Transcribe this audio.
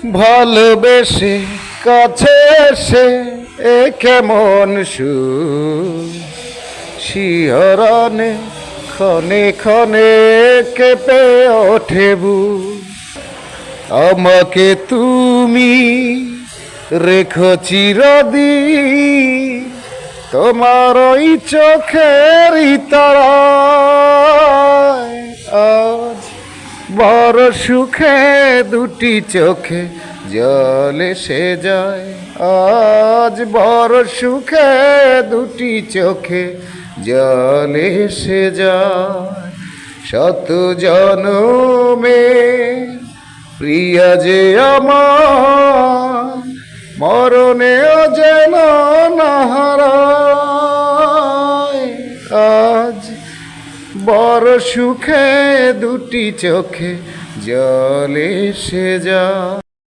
ভালোবেসে কাছে এসে এ কেমন শিহরণে ক্ষণে ক্ষণে কেঁপে ওঠে বুক। আমাকে তুমি রেখো চিরদিন তোমার ওই চোখেরই তারায়। আজ বড় সুখে দুটি চোখে জল এসে যায়। আজ বড় সুখে দুটি চোখে জল এসে যায়। শত জনমে প্রিয়া যে আমার মরণেও যেন না হারায়। আজ বড় সুখে দুটি চোখে জল এসে যায়।